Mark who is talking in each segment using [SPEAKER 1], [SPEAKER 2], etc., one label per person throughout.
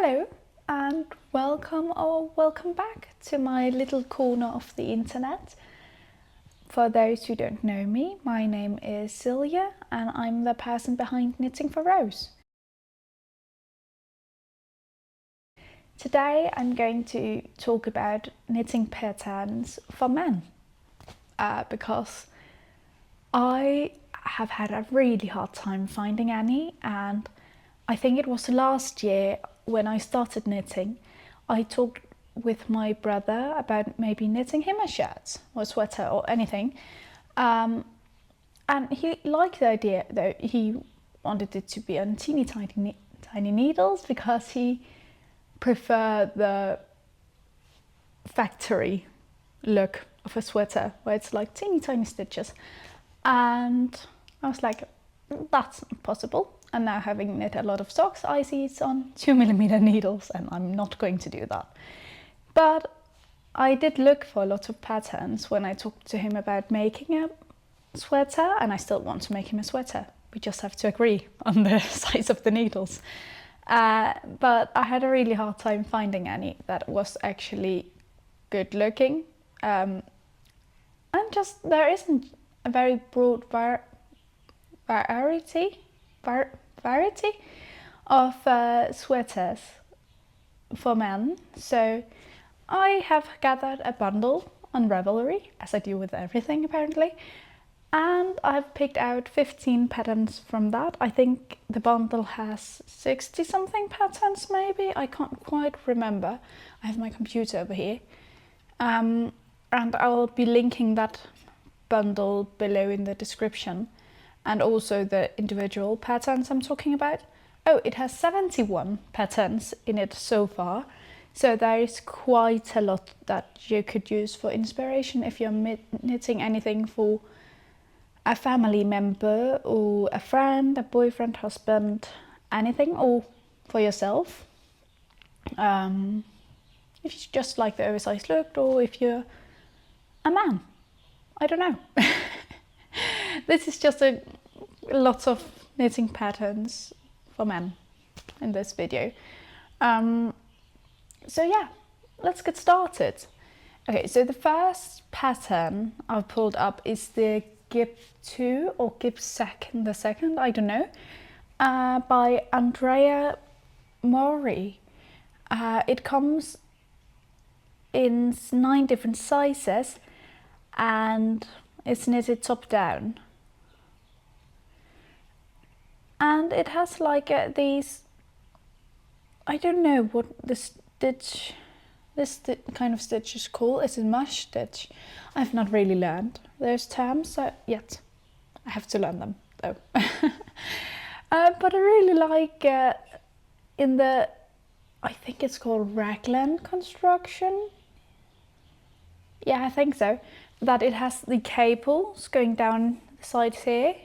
[SPEAKER 1] Hello and welcome or welcome back to my little corner of the internet. For those who don't know me, my name is Silja and I'm the person behind Knitting for Rose. Today I'm going to talk about knitting patterns for men because I have had a really hard time finding any, and I think it was last year when I started knitting, I talked with my brother about maybe knitting him a shirt or sweater or anything. And he liked the idea, though he wanted it to be on teeny tiny needles because he preferred the factory look of a sweater where it's like teeny tiny stitches. And I was like, that's not possible. And now, having knit a lot of socks, I see it's on 2mm needles, and I'm not going to do that. But I did look for a lot of patterns when I talked to him about making a sweater, and I still want to make him a sweater. We just have to agree on the size of the needles. But I had a really hard time finding any that was actually good looking. And just there isn't a very broad variety of sweaters for men, so I have gathered a bundle on Ravelry, as I do with everything apparently, and I've picked out 15 patterns from that. I think the bundle has 60 something patterns, maybe, I can't quite remember. I have my computer over here, and I'll be linking that bundle below in the description. And also the individual patterns I'm talking about. Oh, it has 71 patterns in it so far. So there is quite a lot that you could use for inspiration if you're knitting anything for a family member or a friend, a boyfriend, husband, anything, or for yourself. If you just like the oversized look, or if you're a man. I don't know. This is just lots of knitting patterns for men in this video. So yeah, let's get started. Okay, so the first pattern I've pulled up is the Gib II or Gib II, I don't know, by Andrea Mowry. It comes in 9 different sizes and it's knitted top down. And it has like these, I don't know what this kind of stitch is called. It's a mush stitch. I've not really learned those terms yet. I have to learn them though. But I really like in the, I think it's called Raglan construction. Yeah, I think so. That it has the cables going down the sides here.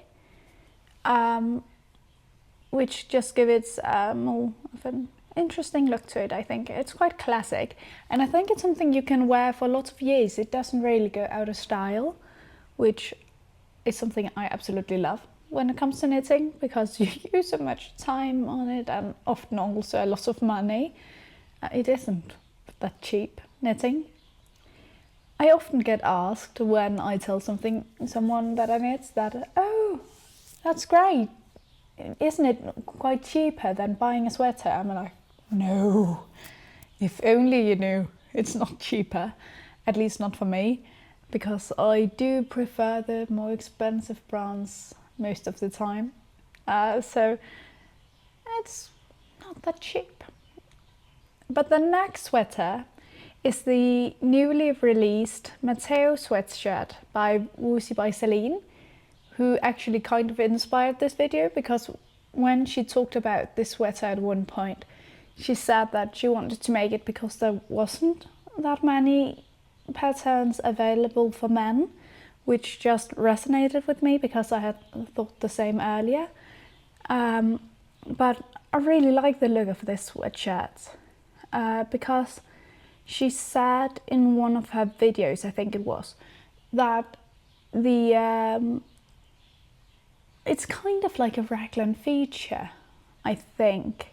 [SPEAKER 1] Which just gives it more of an interesting look to it, I think. It's quite classic, and I think it's something you can wear for lots of years. It doesn't really go out of style, which is something I absolutely love when it comes to knitting, because you use so much time on it and often also a lot of money. It isn't that cheap, knitting. I often get asked when I tell someone that I knit that, oh, that's great. Isn't it quite cheaper than buying a sweater? I'm like, no, if only you knew. It's not cheaper, at least not for me, because I do prefer the more expensive brands most of the time. So it's not that cheap. But the next sweater is the newly released Matteo sweatshirt by Woozy by Céline, who actually kind of inspired this video, because when she talked about this sweater at one point, she said that she wanted to make it because there wasn't that many patterns available for men, which just resonated with me because I had thought the same earlier. But I really like the look of this sweatshirt because she said in one of her videos, I think it was, that the it's kind of like a Raglan feature, I think.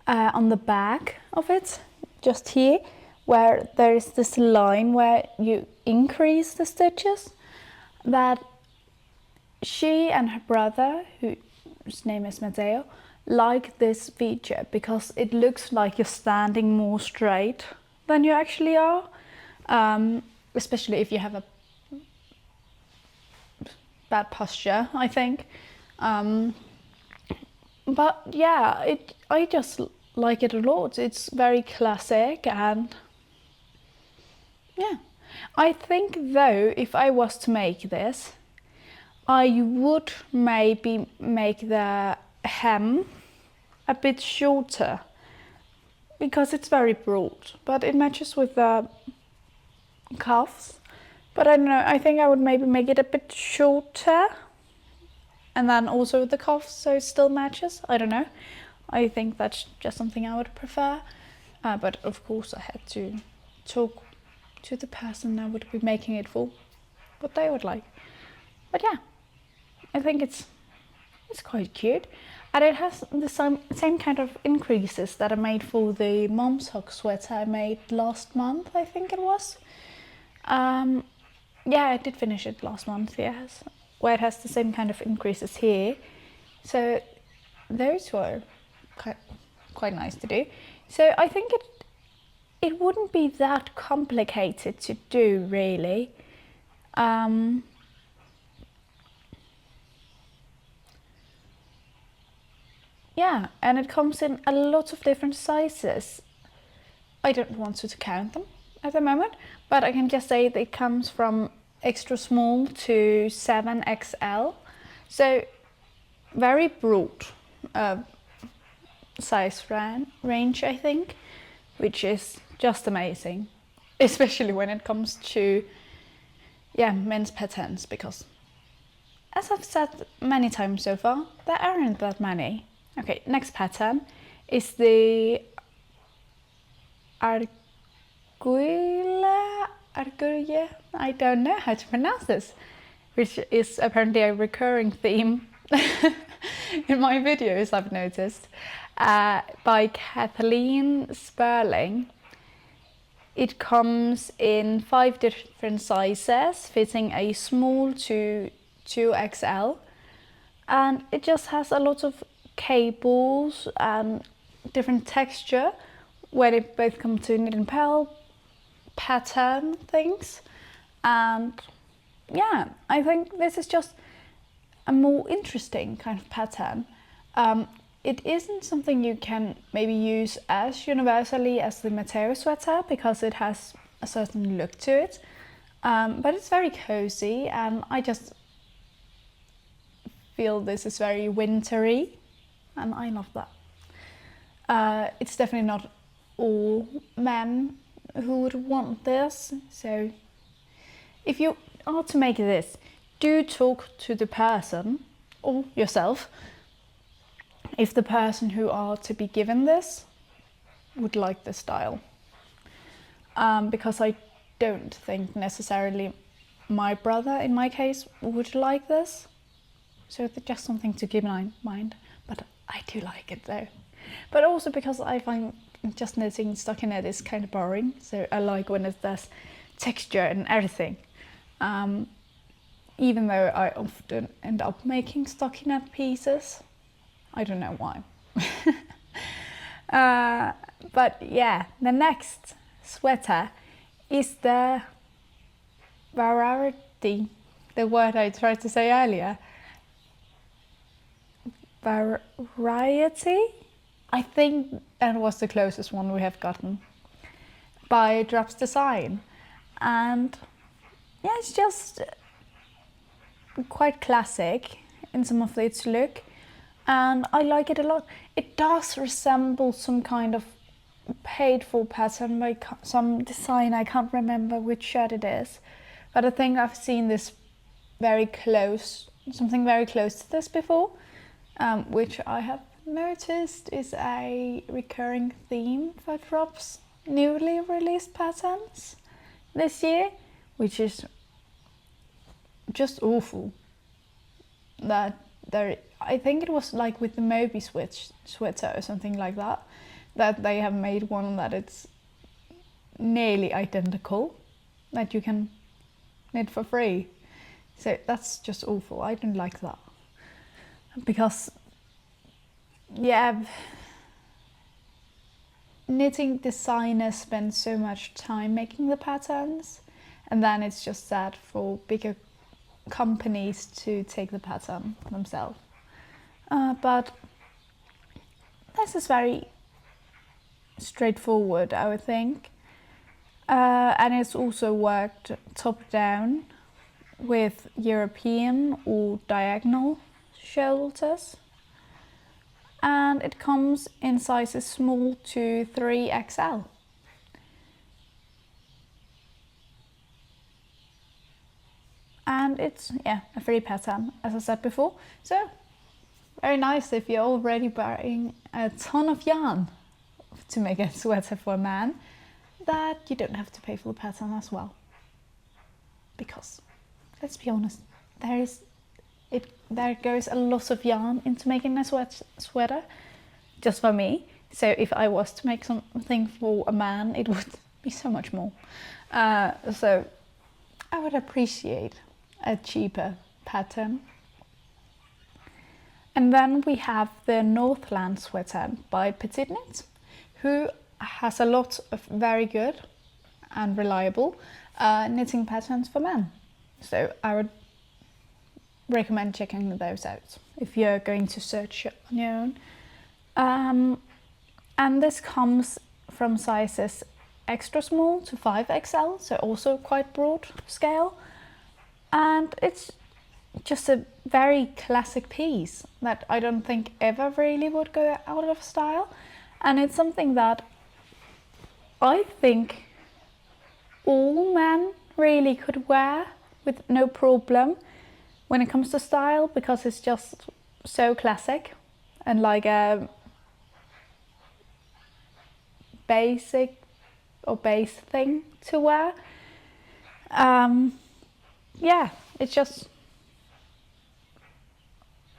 [SPEAKER 1] on the back of it, just here, where there is this line where you increase the stitches, that she and her brother, whose name is Matteo, like this feature because it looks like you're standing more straight than you actually are, especially if you have a bad posture, I think. But yeah, I just like it a lot. It's very classic, and yeah. I think though, if I was to make this, I would maybe make the hem a bit shorter because it's very broad, but it matches with the cuffs. But I don't know, I think I would maybe make it a bit shorter and then also the cuffs so it still matches. I don't know. I think that's just something I would prefer. But of course I had to talk to the person I would be making it for, what they would like. But yeah, I think it's quite cute. And it has the same kind of increases that I made for the mom's sock sweater I made last month, I think it was. Yeah, I did finish it last month, yes. Where it has the same kind of increases here. So those were quite nice to do. So I think it wouldn't be that complicated to do, really. Yeah, and it comes in a lot of different sizes. I don't want to count them at the moment, but I can just say that it comes from extra small to 7XL. So very broad size range, I think, which is just amazing, especially when it comes to men's patterns, because as I've said many times so far, there aren't that many. Okay, next pattern is the Arguyle, I don't know how to pronounce this, which is apparently a recurring theme in my videos, I've noticed, by Kathleen Sperling. It comes in 5 different sizes, fitting a small to 2XL, and it just has a lot of cables and different texture when it both comes to knit and purl pattern things. And yeah, I think this is just a more interesting kind of pattern. It isn't something you can maybe use as universally as the Matteo sweater because it has a certain look to it, but it's very cozy, and I just feel this is very wintry, and I love that. It's definitely not all men who would want this, so if you are to make this, do talk to the person or yourself if the person who are to be given this would like this style, because I don't think necessarily my brother in my case would like this, so it's just something to keep in mind. But I do like it though, but also because I find just knitting stockinette is kind of boring, so I like when there's texture and everything, even though I often end up making stockinette pieces. I don't know why. But yeah, the next sweater is the variety, the word I tried to say earlier. Variety? I think that was the closest one we have gotten, by Drops Design. And yeah, it's just quite classic in some of its look, and I like it a lot. It does resemble some kind of paid for pattern by some design, I can't remember which shirt it is, but I think I've seen this something very close to this before, which I have noticed is a recurring theme for Drops newly released patterns this year, which is just awful. That there, I think it was like with the Moby sweater or something like that. that they have made one that it's nearly identical that you can knit for free. So that's just awful. I don't like that. Because, yeah, knitting designers spend so much time making the patterns, and then it's just sad for bigger companies to take the pattern themselves. But this is very straightforward, I would think. And it's also worked top down with European or diagonal shoulders. And it comes in sizes small to 3XL. And it's, yeah, a free pattern, as I said before. So, very nice if you're already buying a ton of yarn to make a sweater for a man, that you don't have to pay for the pattern as well. Because, let's be honest, there goes a lot of yarn into making a sweater, just for me. So if I was to make something for a man, it would be so much more. So I would appreciate a cheaper pattern. And then we have the Northland sweater by PetiteKnit, who has a lot of very good and reliable knitting patterns for men. So I would recommend checking those out if you're going to search on your own. And this comes from sizes extra small to 5XL, so also quite broad scale. And it's just a very classic piece that I don't think ever really would go out of style. And it's something that I think all men really could wear with no problem when it comes to style, because it's just so classic and like a basic or base thing to wear. Yeah, it's just,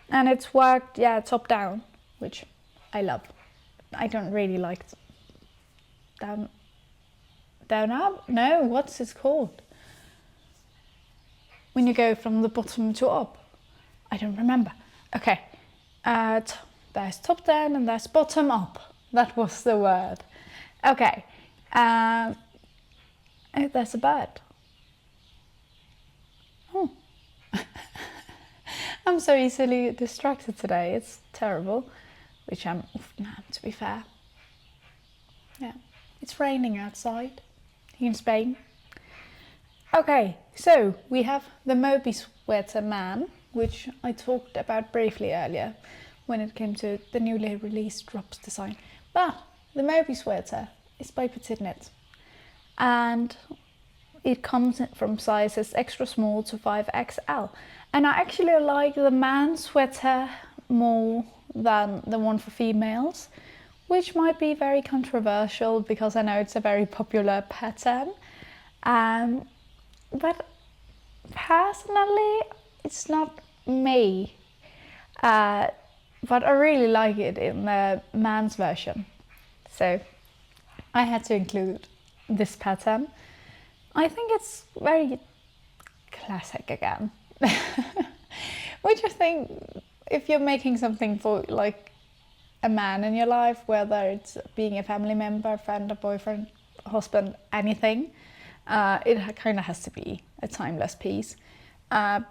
[SPEAKER 1] and it's worked, yeah, top down, which I love. I don't really like down up. No, what's it called? When you go from the bottom to up, I don't remember. Okay, there's top down and there's bottom up. That was the word. Okay, oh, there's a bird. Oh, I'm so easily distracted today. It's terrible, which I'm often am, to be fair. Yeah, it's raining outside in Spain. Okay, so we have the Moby sweater man, which I talked about briefly earlier when it came to the newly released drops design. But the Moby sweater is by PetiteKnit, and it comes from sizes extra small to 5XL. And I actually like the man sweater more than the one for females, which might be very controversial because I know it's a very popular pattern. But personally, it's not me. But I really like it in the man's version. So I had to include this pattern. I think it's very classic again. Which I think, if you're making something for like a man in your life, whether it's being a family member, friend, a boyfriend, husband, anything, it kind of has to be a timeless piece,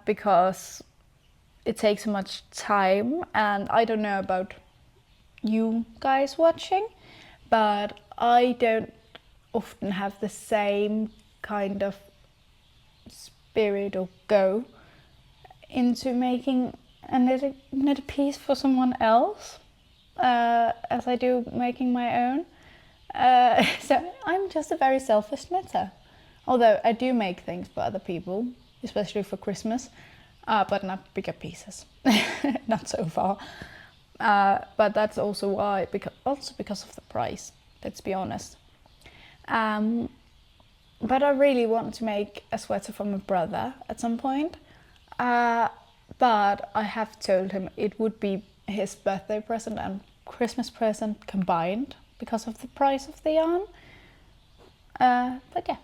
[SPEAKER 1] because it takes so much time. And I don't know about you guys watching, but I don't often have the same kind of spirit or go into making a knitted piece for someone else as I do making my own. So I'm just a very selfish knitter. Although I do make things for other people, especially for Christmas, but not bigger pieces. Not so far. But that's also why, because of the price, let's be honest. But I really want to make a sweater for my brother at some point. But I have told him it would be his birthday present and Christmas present combined, because of the price of the yarn. But yeah.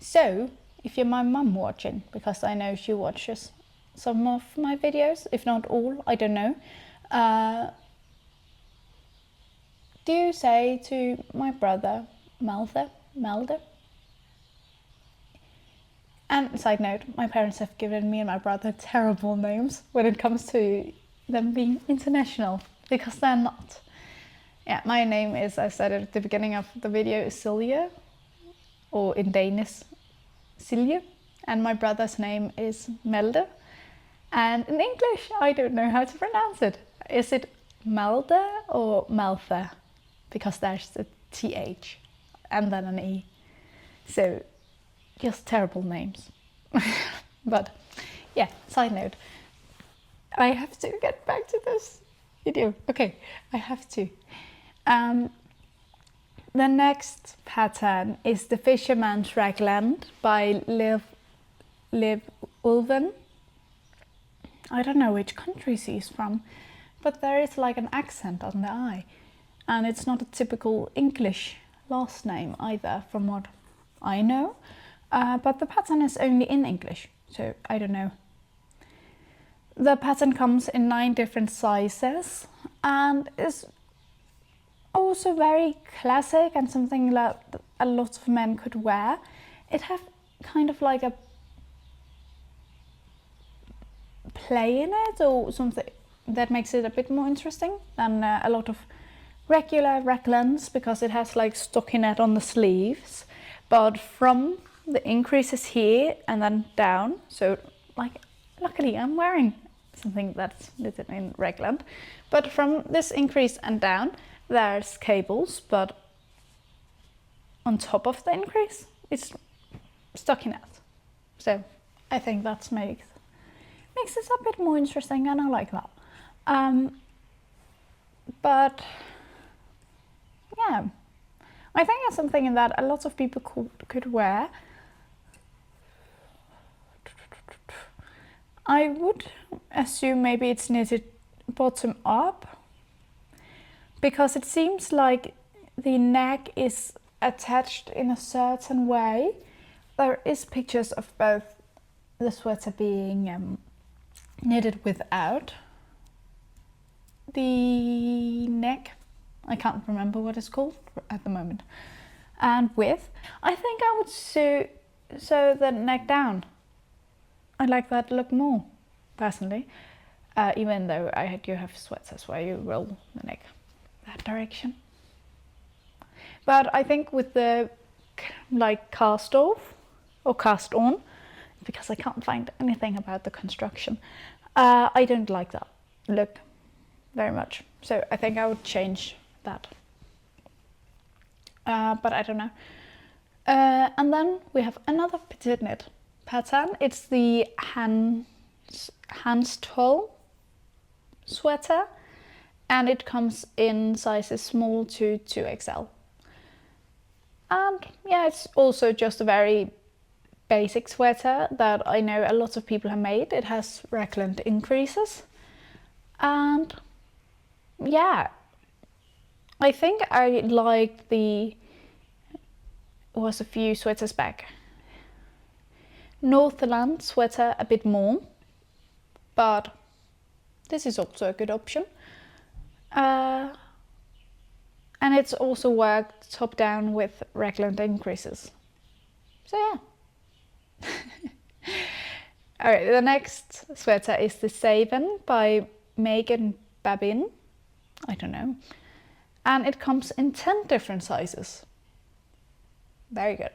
[SPEAKER 1] So, if you're my mum watching, because I know she watches some of my videos, if not all, I don't know. Do you say to my brother, Melde? And side note, my parents have given me and my brother terrible names when it comes to them being international, because they're not. Yeah, my name is, I said it at the beginning of the video, is Silje, or in Danish, Silje, and my brother's name is Melde. And in English, I don't know how to pronounce it. Is it Melde or Maltha? Because there's the TH and then an E. So, just terrible names. But yeah, side note. I have to get back to this video. Okay, I have to. The next pattern is the Fisherman's Raglan by Ulven. I don't know which country he's from, but there is like an accent on the I. And it's not a typical English last name either, from what I know. But the pattern is only in English, so I don't know. The pattern comes in 9 different sizes and is also very classic and something that a lot of men could wear. It has kind of like a play in it, or something that makes it a bit more interesting than a lot of regular Raglans, because it has like stockinette on the sleeves, but from the increases here and then down, so like luckily I'm wearing something that's knitted in Raglan, but from this increase and down there's cables, but on top of the increase it's stockinette. So I think that makes this a bit more interesting, and I like that. But yeah, I think it's something that a lot of people could wear. I would assume maybe it's knitted bottom up, because it seems like the neck is attached in a certain way. There is pictures of both the sweater being knitted without the neck. I can't remember what it's called at the moment. And with, I think I would sew the neck down. I like that look more, personally. Even though I do have sweaters where you roll the neck that direction. But I think with the like cast off or cast on, because I can't find anything about the construction, I don't like that look very much. So I think I would change that. But I don't know. And then we have another PetiteKnit pattern. It's the Hanstholm sweater, and it comes in sizes small to 2XL. And yeah, it's also just a very basic sweater that I know a lot of people have made. It has Raglan increases, and yeah, I think I liked was a few sweaters back, Northland sweater a bit more, but this is also a good option. And it's also worked top down with Raglan increases. So yeah. Alright, the next sweater is the Saven by Meghan Babin. I don't know. And it comes in 10 different sizes. Very good.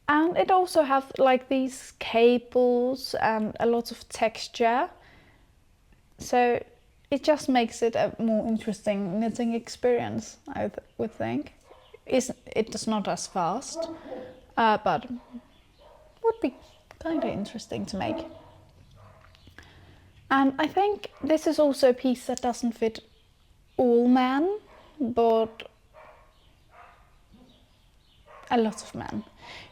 [SPEAKER 1] And it also has like these cables and a lot of texture. So it just makes it a more interesting knitting experience, I would think. It's not as fast, but would be kind of interesting to make. And I think this is also a piece that doesn't fit all men, but a lot of men.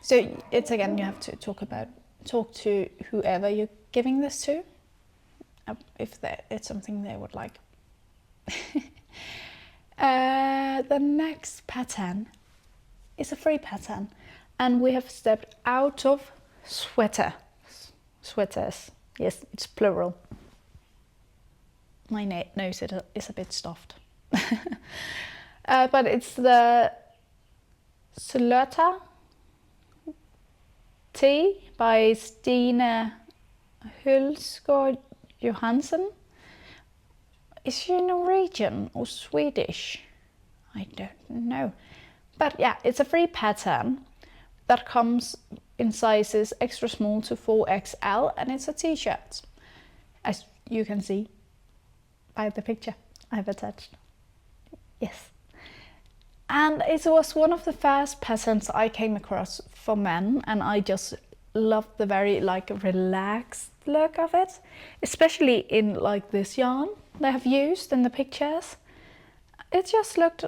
[SPEAKER 1] So it's again, you have to talk to whoever you're giving this to, if it's something they would like. the next pattern is a free pattern, and we have stepped out of sweaters. Yes, it's plural. My nose is a bit stuffed. But it's the Slåtter tea by Stine Hoelgaard Johansen. Is she Norwegian or Swedish? I don't know. But yeah, it's a free pattern that comes in sizes extra small to 4XL, and it's a t-shirt, as you can see by the picture I've attached. Yes. And it was one of the first patterns I came across for men, and I just loved the very like relaxed look of it, especially in like this yarn they have used in the pictures. It just looked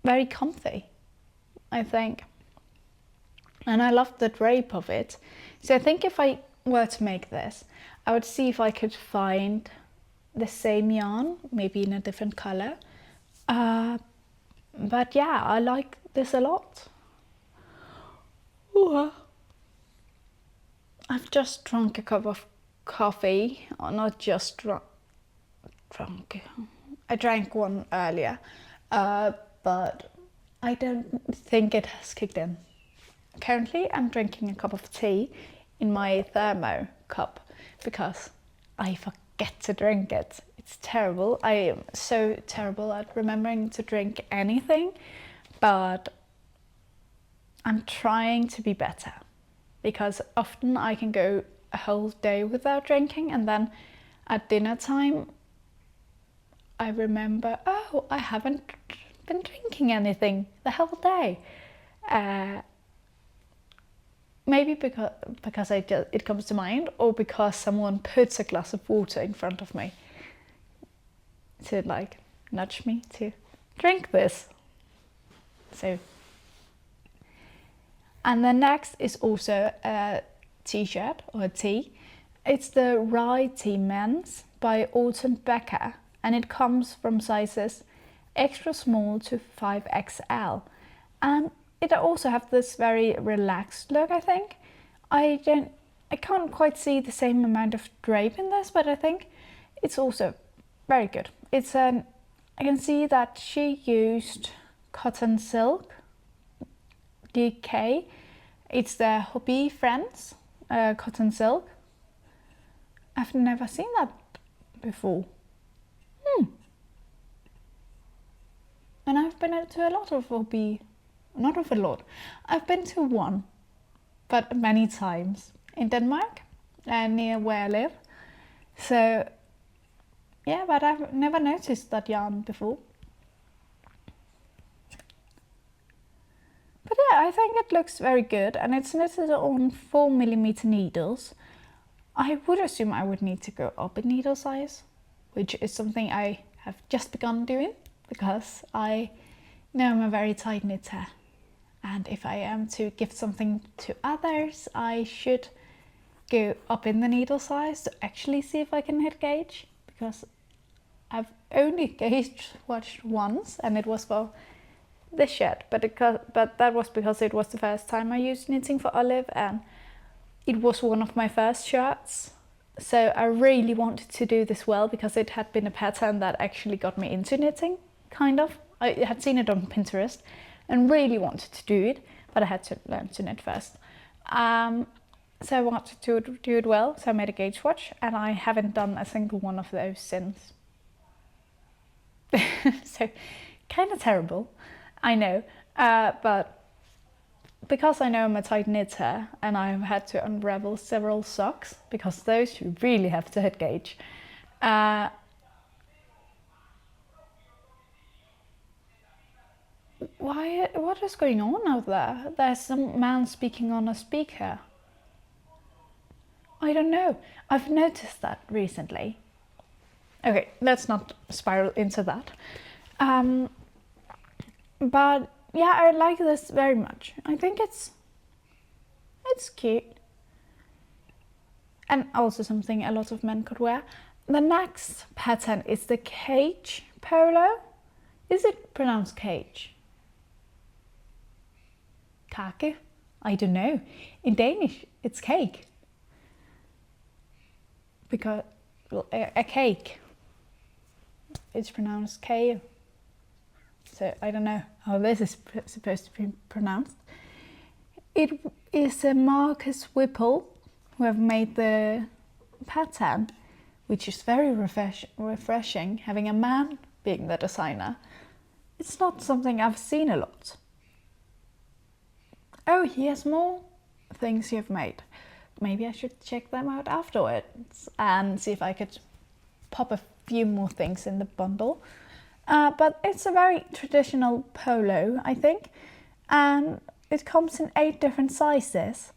[SPEAKER 1] very comfy, I think. And I loved the drape of it. So I think if I were to make this, I would see if I could find the same yarn, maybe in a different color. But yeah, I like this a lot. Ooh. I've just drunk a cup of coffee, or not just drunk. I drank one earlier, but I don't think it has kicked in. Currently, I'm drinking a cup of tea in my thermo cup because I forget to drink it. It's terrible. I am so terrible at remembering to drink anything, but I'm trying to be better because often I can go a whole day without drinking, and then at dinner time I remember, oh, I haven't been drinking anything the whole day. Maybe because it comes to mind, or because someone puts a glass of water in front of me to like nudge me to drink this. So, and the next is also a t-shirt or a tee. It's the Ride Tee Men's by Becker, and it comes from sizes extra small to 5XL. And it also have this very relaxed look, I think. I can't quite see the same amount of drape in this, but I think it's also very good. I can see that she used cotton silk, DK. It's the Hobby Friends cotton silk. I've never seen that before. And I've been to a lot of Hobby. Not of a lot. I've been to one, but many times in Denmark, near where I live. So yeah, but I've never noticed that yarn before. But yeah, I think it looks very good, and it's knitted on 4mm needles. I would assume I would need to go up in needle size, which is something I have just begun doing because I know I'm a very tight knitter. And if I am to gift something to others, I should go up in the needle size to actually see if I can hit gauge, because I've only gauge watched once, and it was for this shirt, but that was because it was the first time I used knitting for Olive, and it was one of my first shirts. So I really wanted to do this well because it had been a pattern that actually got me into knitting, kind of. I had seen it on Pinterest and really wanted to do it, but I had to learn to knit first. So I wanted to do it well, so I made a gauge watch, and I haven't done a single one of those since. So kind of terrible, I know, but because I know I'm a tight knitter and I've had to unravel several socks, because those you really have to hit gauge. What is going on out there? There's some man speaking on a speaker. I don't know. I've noticed that recently. Okay, let's not spiral into that. But yeah, I like this very much. I think it's cute. And also something a lot of men could wear. The next pattern is the KAGE Polo. Is it pronounced KAGE? KAGE? I don't know. In Danish, it's cake. Because a cake, it's pronounced K. So I don't know how this is supposed to be pronounced. It is a Markus Wippel who have made the pattern, which is very refreshing, having a man being the designer. It's not something I've seen a lot. Oh, he has more things you've made. Maybe I should check them out afterwards and see if I could pop a few more things in the bundle. But it's a very traditional polo, I think, and it comes in 8 different sizes.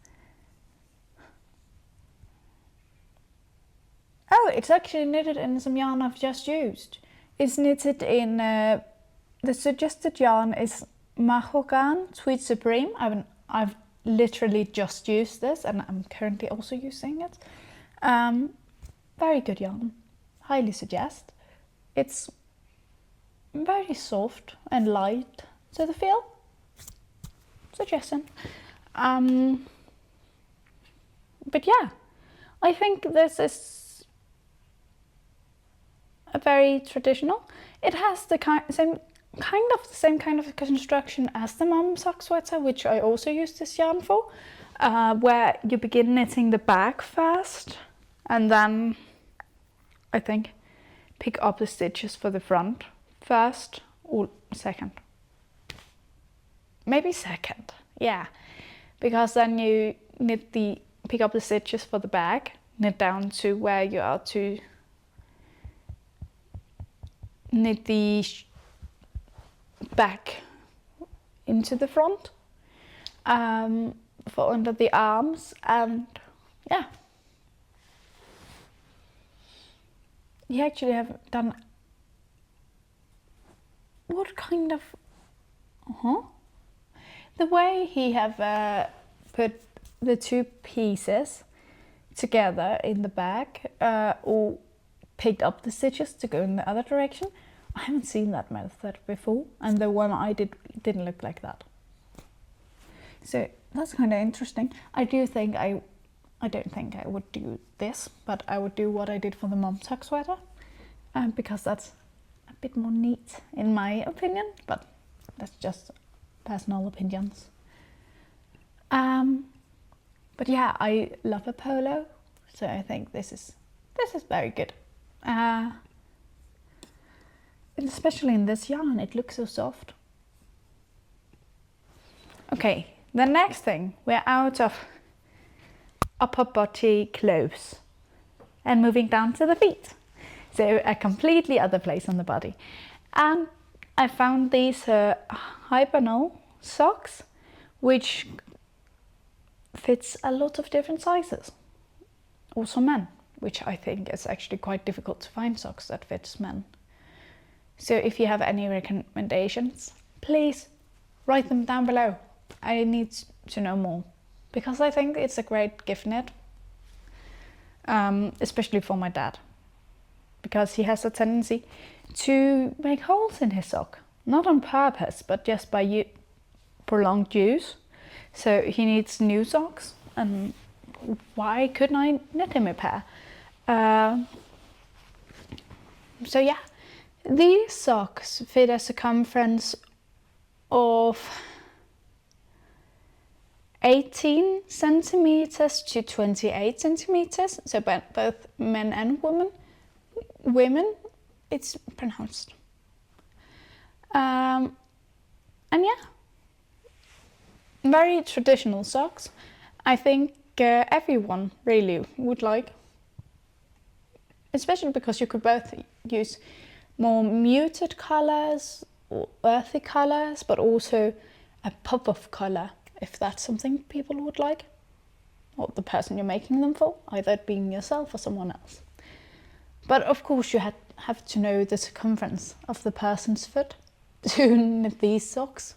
[SPEAKER 1] Oh, it's actually knitted in some yarn I've just used. It's knitted in, the suggested yarn is Raglan Tweed Supreme. I've literally just used this and I'm currently also using it. Very good yarn, highly suggest. It's very soft and light to the feel. Suggestion. But yeah, I think this is a very traditional. It has the same kind of construction as the mom sock sweater, which I also use this yarn for, where you begin knitting the back first and then I think pick up the stitches for the front first or second. Maybe second, yeah, because then you pick up the stitches for the back, knit down to where you are to knit the back into the front for under the arms, and yeah, you actually have done what kind of the way he have put the 2 pieces together in the back or picked up the stitches to go in the other direction. I haven't seen that method before, and the one I did didn't look like that. So that's kind of interesting. I don't think I would do this, but I would do what I did for the mom sock sweater, because that's a bit more neat in my opinion, but that's just personal opinions. But yeah, I love a polo, so I think this is very good. And especially in this yarn, it looks so soft. Okay, the next thing, we're out of upper body clothes and moving down to the feet. So a completely other place on the body. And I found these Hibernal socks, which fits a lot of different sizes. Also men, which I think is actually quite difficult to find socks that fits men. So if you have any recommendations, please write them down below. I need to know more, because I think it's a great gift knit, especially for my dad, because he has a tendency to make holes in his sock, not on purpose, but just by prolonged use. So he needs new socks, and why couldn't I knit him a pair? So yeah, these socks fit a circumference of 18 centimeters to 28 centimeters, so both men and women, it's pronounced. And yeah, very traditional socks. I think everyone really would like, especially because you could both use more muted colors or earthy colors, but also a pop of color, if that's something people would like, or the person you're making them for, either it being yourself or someone else. But of course you have to know the circumference of the person's foot to knit these socks.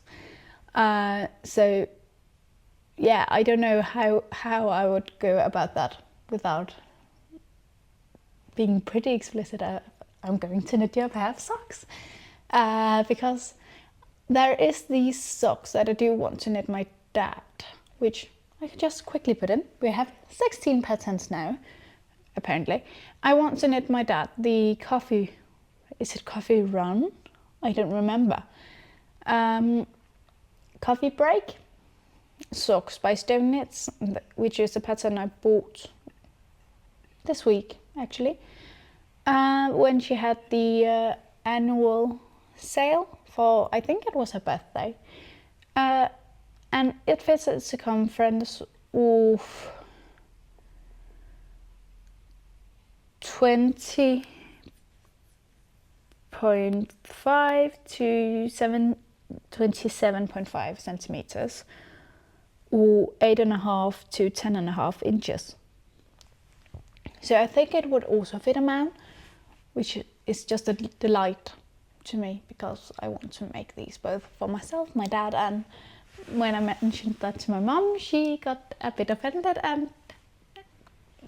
[SPEAKER 1] So yeah, I don't know how I would go about that without being pretty explicit. I'm going to knit you a pair of socks. because there is these socks that I do want to knit my dad, which I can just quickly put in. We have 16 patterns now, apparently. I want to knit my dad the coffee, is it coffee run? I don't remember. Coffee break socks by Stone Knits, which is a pattern I bought this week actually, when she had the annual sale for, I think it was her birthday, and it fits a circumference of 20.5 to 27.5 centimeters, or 8.5 to 10.5 inches. So I think it would also fit a man, which is just a delight to me, because I want to make these both for myself, my dad, and when I mentioned that to my mom, she got a bit offended, and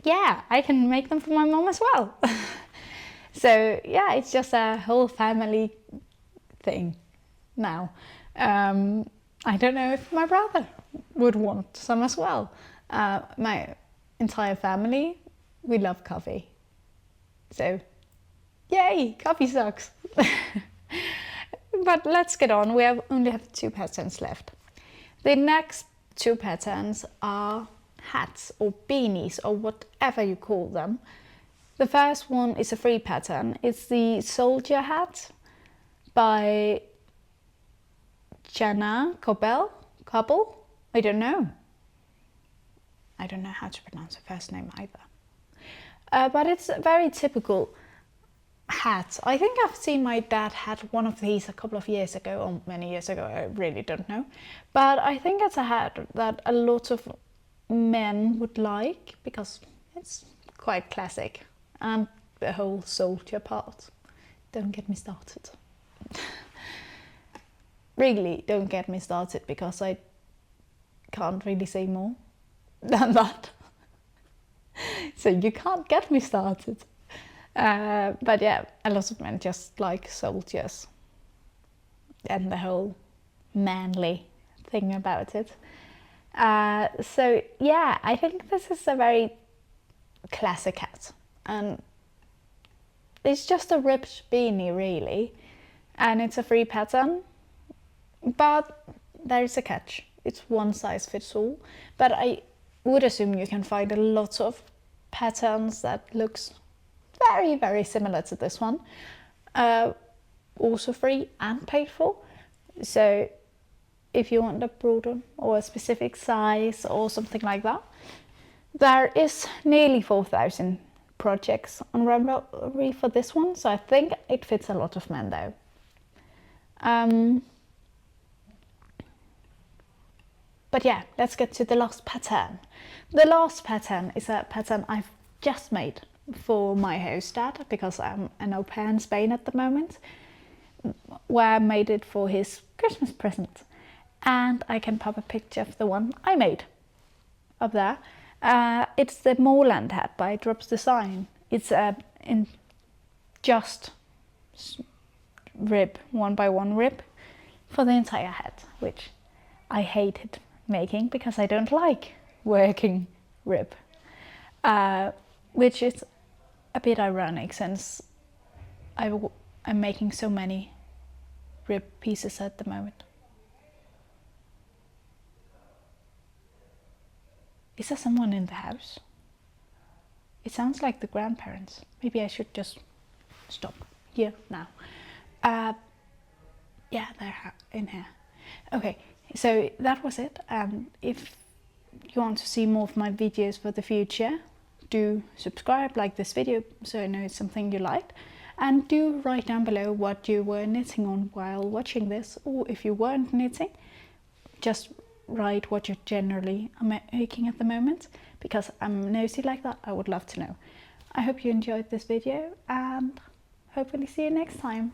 [SPEAKER 1] yeah, I can make them for my mom as well. So yeah, it's just a whole family thing now. I don't know if my brother would want some as well. My entire family, we love coffee. So yay, coffee socks. But let's get on. We only have 2 patterns left. The next 2 patterns are hats or beanies or whatever you call them. The first one is a free pattern. It's the soldier hat by Channah, Koppel. I don't know how to pronounce her first name either. But it's a very typical hat. I think I've seen my dad had one of these a couple of years ago, or many years ago, I really don't know. But I think it's a hat that a lot of men would like, because it's quite classic. And the whole soldier part. Don't get me started. Really, don't get me started, because I can't really say more than that. So you can't get me started. But yeah, a lot of men just like soldiers and the whole manly thing about it. So yeah, I think this is a very classic hat, and it's just a ribbed beanie really, and it's a free pattern, but there is a catch. It's one size fits all, but I would assume you can find a lot of patterns that looks very, very similar to this one, also free and paid for. So if you want a broader or a specific size or something like that, there is nearly 4,000 projects on Ravelry for this one, so I think it fits a lot of men though. But yeah, let's get to the last pattern. The last pattern is a pattern I've just made for my host dad, because I'm an au pair in Spain at the moment, where I made it for his Christmas present. And I can pop a picture of the one I made up there. It's the Northland hat by Drops Design. It's in just rib, 1x1 rib for the entire hat, which I hated making because I don't like working rib, which is a bit ironic since I'm making so many rib pieces at the moment. Is there someone in the house? It sounds like the grandparents. Maybe I should just stop here now. Yeah, they're in here. Okay, so that was it. If you want to see more of my videos for the future, do subscribe, like this video, so I know it's something you liked. And do write down below what you were knitting on while watching this, or if you weren't knitting, just write what you generally are making at the moment, because I'm nosy like that. I would love to know. I hope you enjoyed this video, and hopefully see you next time.